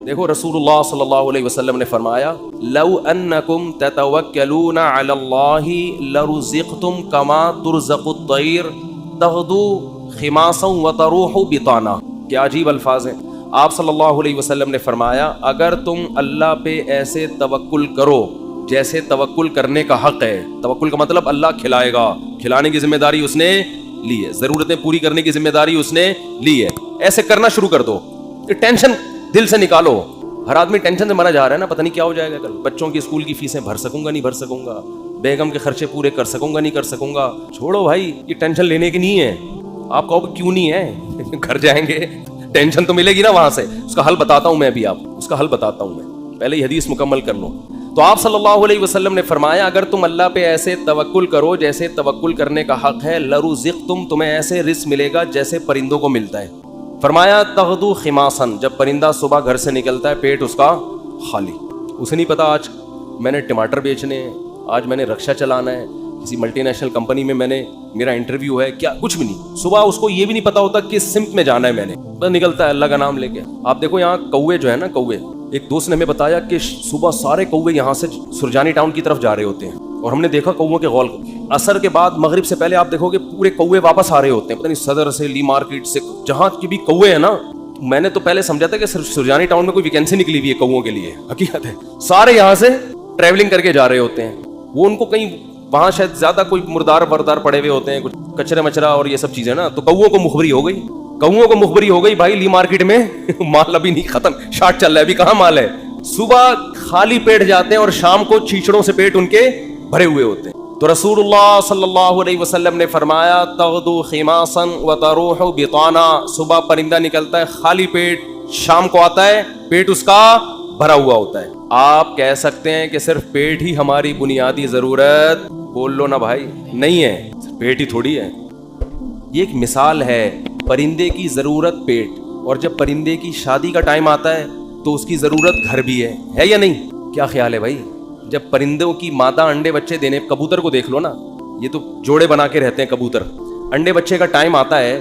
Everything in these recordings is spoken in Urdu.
دیکھو رسول صلی اللہ علیہ وسلم نے فرمایا لو انکم تتوکلون علی اللہ لرزقتم کما ترزق الطیر تغدو خماسا وتروح بطانا. کیا عجیب الفاظ ہیں. آپ صلی اللہ علیہ وسلم نے فرمایا اگر تم اللہ پہ ایسے توکل کرو جیسے توکل کرنے کا حق ہے. توکل کا مطلب اللہ کھلائے گا, کھلانے کی ذمہ داری اس نے لی ہے, ضرورتیں پوری کرنے کی ذمہ داری اس نے لی ہے. ایسے کرنا شروع کر دو. ٹینشن دل سے نکالو. ہر آدمی ٹینشن سے مرا جا رہا ہے نا, پتہ نہیں کیا ہو جائے گا کل, بچوں کی اسکول کی فیسیں بھر سکوں گا نہیں بھر سکوں گا, بیگم کے خرچے پورے کر سکوں گا نہیں کر سکوں گا. چھوڑو بھائی, یہ ٹینشن لینے کی نہیں ہے. آپ کہو کیوں نہیں ہے, گھر جائیں گے ٹینشن تو ملے گی نا وہاں سے. اس کا حل بتاتا ہوں میں, ابھی آپ اس کا حل بتاتا ہوں میں, پہلے یہ حدیث مکمل کر لو. تو آپ صلی اللہ علیہ وسلم نے فرمایا اگر تم اللہ پہ ایسے توکل کرو جیسے توکل کرنے کا حق ہے, لرزقتم, تمہیں ایسے رزق ملے گا جیسے پرندوں کو ملتا ہے. فرمایا تغدو خماسن, جب پرندہ صبح گھر سے نکلتا ہے پیٹ اس کا خالی. اسے نہیں پتا آج میں نے ٹماٹر بیچنے ہیں, آج میں نے رکشا چلانا ہے, کسی ملٹی نیشنل کمپنی میں میرا انٹرویو ہے, کیا کچھ بھی نہیں. صبح اس کو یہ بھی نہیں پتا ہوتا کس سمت میں جانا ہے, میں نے بس نکلتا ہے اللہ کا نام لے کے. آپ دیکھو یہاں کوے جو ہے نا, کوے, ایک دوست نے ہمیں بتایا کہ صبح سارے کوے یہاں سے سرجانی ٹاؤن کی طرف جا رہے ہوتے ہیں, اور ہم نے دیکھا کووں کے غول. عصر کے بعد مغرب سے پہلے آپ دیکھو گے پورے کوے واپس آ رہے ہوتے ہیں, پتہ نہیں صدر سے, لی مارکیٹ سے, جہاں کی بھی کوے ہیں نا. میں نے تو پہلے سمجھا تھا کہ سرجانی ٹاؤن میں کوئی ویکینسی نکلی ہوئی ہے کووں کے لیے. حقیقت ہے سارے یہاں سے ٹریولنگ کر کے جا رہے ہوتے ہیں. وہ ان کو کہیں وہاں شاید زیادہ کوئی مردار وردار پڑے ہوئے ہوتے ہیں, کچھ کچرا مچرا اور یہ سب چیزیں نا, تو کووں کو مخبری ہو گئی. کووں کو مخبری ہو گئی بھائی لی مارکیٹ میں مال ابھی نہیں ختم, شارٹ چل رہا ہے, ابھی کہاں مال ہے. صبح خالی پیٹ جاتے ہیں اور شام کو چیچڑوں سے پیٹ ان کے بھرے ہوئے ہوتے ہیں. تو رسول اللہ صلی اللہ علیہ وسلم نے فرمایا تغدو خماسا وتروح بطانا, صبح پرندہ نکلتا ہے خالی پیٹ, شام کو آتا ہے پیٹ اس کا بھرا ہوا ہوتا ہے. آپ کہہ سکتے ہیں کہ صرف پیٹ ہی ہماری بنیادی ضرورت, بول لو نا بھائی, نہیں ہے, پیٹ ہی تھوڑی ہے. یہ ایک مثال ہے, پرندے کی ضرورت پیٹ, اور جب پرندے کی شادی کا ٹائم آتا ہے تو اس کی ضرورت گھر بھی ہے یا نہیں؟ کیا خیال ہے بھائی؟ جب پرندوں کی مادہ انڈے بچے دینے, کبوتر کو دیکھ لو نا, یہ تو جوڑے بنا کے رہتے ہیں کبوتر, انڈے بچے کا ٹائم آتا ہے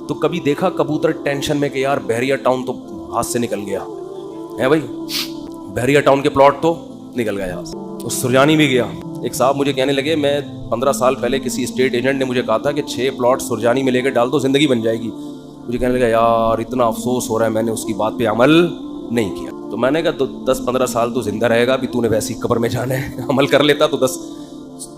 تو کبھی دیکھا کبوتر ٹینشن میں کہ یار بحریہ ٹاؤن تو ہاتھ سے نکل گیا ہے بھائی, بحریہ ٹاؤن کے پلاٹ تو نکل گیا, اس سرجانی بھی گیا. ایک صاحب مجھے کہنے لگے, میں 15 سال پہلے کسی اسٹیٹ ایجنٹ نے مجھے کہا تھا کہ 6 پلاٹ سرجانی میں لے کے ڈال دو زندگی بن جائے گی. مجھے کہنے لگا یار اتنا افسوس ہو رہا ہے, میں نے اس کی بات پہ عمل نہیں کیا. تو میں نے کہا تو 10-15 سال تو زندہ رہے گا, ابھی تو نے ویسی قبر میں جانا ہے, عمل کر لیتا تو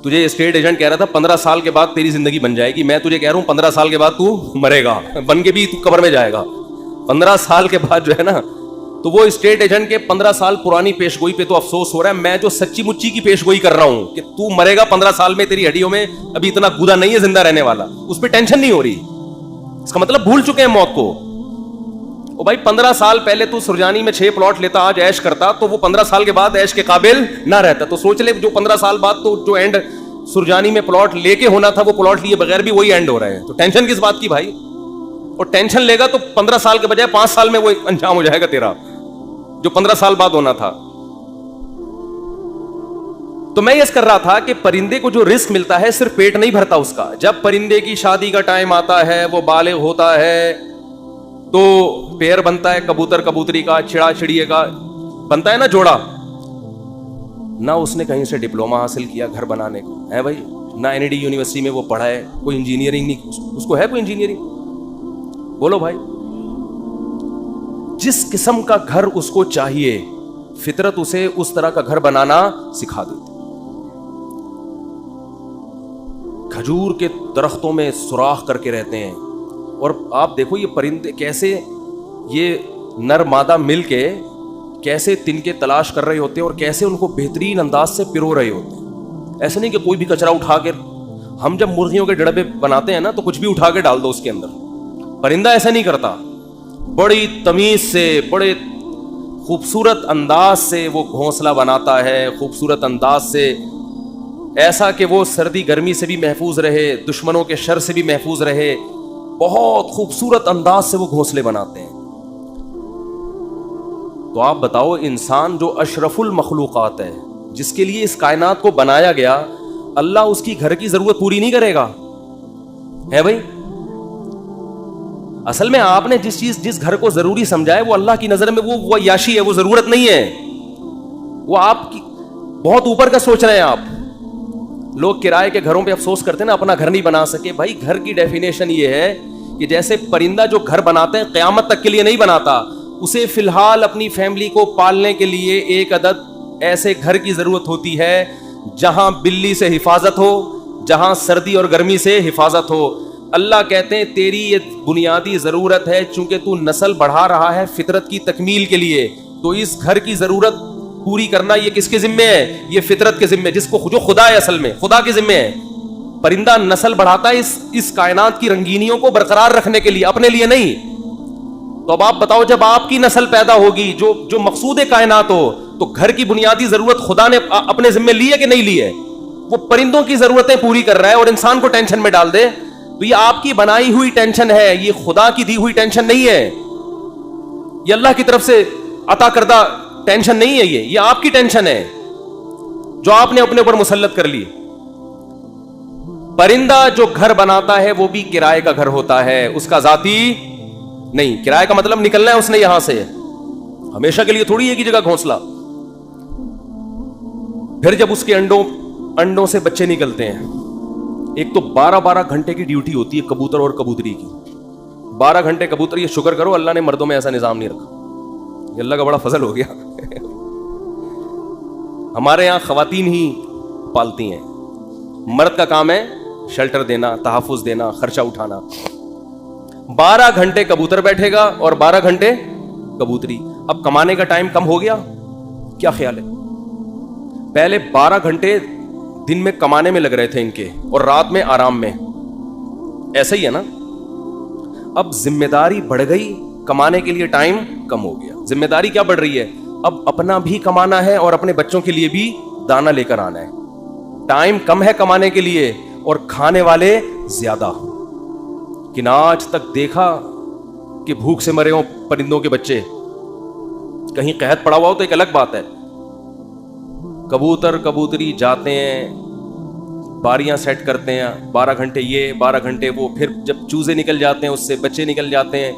تجھے اسٹیٹ ایجنٹ کہہ رہا تھا 15 سال کے بعد تیری زندگی بن جائے گی, میں تجھے کہہ رہا ہوں 15 سال کے بعد تو مرے گا, بن کے بھی تو قبر میں جائے گا. 15 سال کے بعد جو ہے نا, تو وہ اسٹیٹ ایجنٹ کے 15 سال پرانی پیش گوئی پہ تو افسوس ہو رہا ہے, میں جو سچی مچی کی پیش گوئی کر رہا ہوں کہ تو مرے گا 15 سال میں, تیری ہڈیوں میں ابھی اتنا گودا نہیں ہے زندہ رہنے والا, اس پہ ٹینشن نہیں ہو رہی. اس کا مطلب بھول چکے ہیں موت کو. او بھائی 15 سال پہلے تو سرجانی میں 6 پلاٹ لیتا, آج عیش کرتا, تو وہ 15 سال کے بعد عیش کے قابل نہ رہتا. تو سوچ لے جو 15 سال بعد تو جو اینڈ سرجانی میں پلاٹ لے کے ہونا تھا, وہ پلاٹ لیے بغیر بھی وہی اینڈ ہو رہے ہیں. تو ٹینشن کس بات کی بھائی؟ اور ٹینشن لے گا تو 15 سال کے بجائے 5 سال میں وہ انجام ہو جائے گا تیرا, جو 15 سال بعد ہونا تھا. تو میں یہ کر رہا تھا کہ پرندے کو جو رزق ملتا ہے صرف پیٹ نہیں بھرتا اس کا. جب پرندے کی شادی کا ٹائم آتا ہے, وہ بالغ ہوتا ہے, تو پیر بنتا ہے کبوتر کبوتری کا, چڑا چڑیے کا بنتا ہے نا جوڑا. نہ اس نے کہیں سے ڈپلوما حاصل کیا گھر بنانے کو ہے بھائی, نہ NID یونیورسٹی میں وہ پڑھا ہے, کوئی انجینئرنگ نہیں, اس کو ہے کوئی انجینئرنگ؟ بولو بھائی. جس قسم کا گھر اس کو چاہیے, فطرت اسے اس طرح کا گھر بنانا سکھا دیتی. کھجور کے درختوں میں سوراخ کر کے رہتے ہیں, اور آپ دیکھو یہ پرندے کیسے یہ نر مادہ مل کے کیسے تنکے تلاش کر رہے ہوتے ہیں, اور کیسے ان کو بہترین انداز سے پرو رہے ہوتے ہیں. ایسے نہیں کہ کوئی بھی کچرا اٹھا کے, ہم جب مرغیوں کے ڈڑبے بناتے ہیں نا تو کچھ بھی اٹھا کے ڈال دو اس کے اندر. پرندہ ایسا نہیں کرتا, بڑی تمیز سے, بڑے خوبصورت انداز سے وہ گھونسلہ بناتا ہے, خوبصورت انداز سے, ایسا کہ وہ سردی گرمی سے بھی محفوظ رہے, دشمنوں کے شر سے بھی محفوظ رہے. بہت خوبصورت انداز سے وہ گھونسلے بناتے ہیں. تو آپ بتاؤ, انسان جو اشرف المخلوقات ہے, جس کے لیے اس کائنات کو بنایا گیا, اللہ اس کی گھر کی ضرورت پوری نہیں کرے گا ہے بھائی؟ اصل میں آپ نے جس گھر کو ضروری سمجھا ہے وہ اللہ کی نظر میں وہ عیاشی ہے, وہ ضرورت نہیں ہے, وہ آپ کی بہت اوپر کا سوچ رہے ہیں آپ. لوگ کرائے کے گھروں پہ افسوس کرتے ہیں نا, اپنا گھر نہیں بنا سکے. بھائی گھر کی ڈیفینیشن یہ ہے کہ جیسے پرندہ جو گھر بناتے ہیں قیامت تک کے لیے نہیں بناتا, اسے فی الحال اپنی فیملی کو پالنے کے لیے ایک عدد ایسے گھر کی ضرورت ہوتی ہے جہاں بلی سے حفاظت ہو, جہاں سردی اور گرمی سے حفاظت ہو. اللہ کہتے ہیں تیری یہ بنیادی ضرورت ہے, چونکہ تو نسل بڑھا رہا ہے فطرت کی تکمیل کے لیے, تو اس گھر کی ضرورت پوری کرنا یہ کس کے ذمے ہے؟ یہ فطرت کے ذمے, جس کو جو خدا ہے, اصل میں خدا کے ذمے ہے. پرندہ نسل بڑھاتا ہے اس کائنات کی رنگینیوں کو برقرار رکھنے کے لیے, اپنے لیے نہیں. تو اب آپ بتاؤ, جب آپ کی نسل پیدا ہوگی جو مقصود کائنات ہو, تو گھر کی بنیادی ضرورت خدا نے اپنے ذمے لی ہے کہ نہیں لی ہے؟ وہ پرندوں کی ضرورتیں پوری کر رہا ہے اور انسان کو ٹینشن میں ڈال دے, تو یہ آپ کی بنائی ہوئی ٹینشن ہے, یہ خدا کی دی ہوئی ٹینشن نہیں ہے, یہ اللہ کی طرف سے عطا کردہ ٹینشن نہیں ہے, یہ آپ کی ٹینشن ہے جو آپ نے اپنے اوپر مسلط کر لی. پرندہ جو گھر بناتا ہے وہ بھی کرائے کا گھر ہوتا ہے, اس کا ذاتی نہیں. کرائے کا مطلب نکلنا ہے اس نے یہاں سے, ہمیشہ کے لیے تھوڑی ایک ہی جگہ گھونسلا. پھر جب اس کے انڈوں سے بچے نکلتے ہیں, ایک تو 12 گھنٹے کی ڈیوٹی ہوتی ہے کبوتر اور کبوتری کی. 12 گھنٹے کبوتر, یہ شکر کرو اللہ نے مردوں میں ایسا نظام نہیں رکھا, یہ اللہ کا بڑا فضل ہو گیا. ہمارے یہاں خواتین ہی پالتی ہیں, مرد کا کام ہے شیلٹر دینا, تحفظ دینا, خرچہ اٹھانا. 12 گھنٹے کبوتر بیٹھے گا اور 12 گھنٹے کبوتری. اب کمانے کا ٹائم کم ہو گیا, کیا خیال ہے؟ پہلے 12 گھنٹے دن میں کمانے میں لگ رہے تھے ان کے, اور رات میں آرام میں, ایسا ہی ہے نا. اب ذمہ داری بڑھ گئی, کمانے کے لیے ٹائم کم ہو گیا. ذمہ داری کیا بڑھ رہی ہے؟ اب اپنا بھی کمانا ہے اور اپنے بچوں کے لیے بھی دانا لے کر آنا ہے. ٹائم کم ہے کمانے کے لیے اور کھانے والے زیادہ. کہ نہ آج تک دیکھا کہ بھوک سے مرے ہوں پرندوں کے بچے, کہیں قحط پڑا ہوا ہو تو ایک الگ بات ہے. کبوتر کبوتری جاتے ہیں, باریاں سیٹ کرتے ہیں, 12 گھنٹے یہ 12 گھنٹے وہ, پھر جب چوزے نکل جاتے ہیں اس سے بچے نکل جاتے ہیں,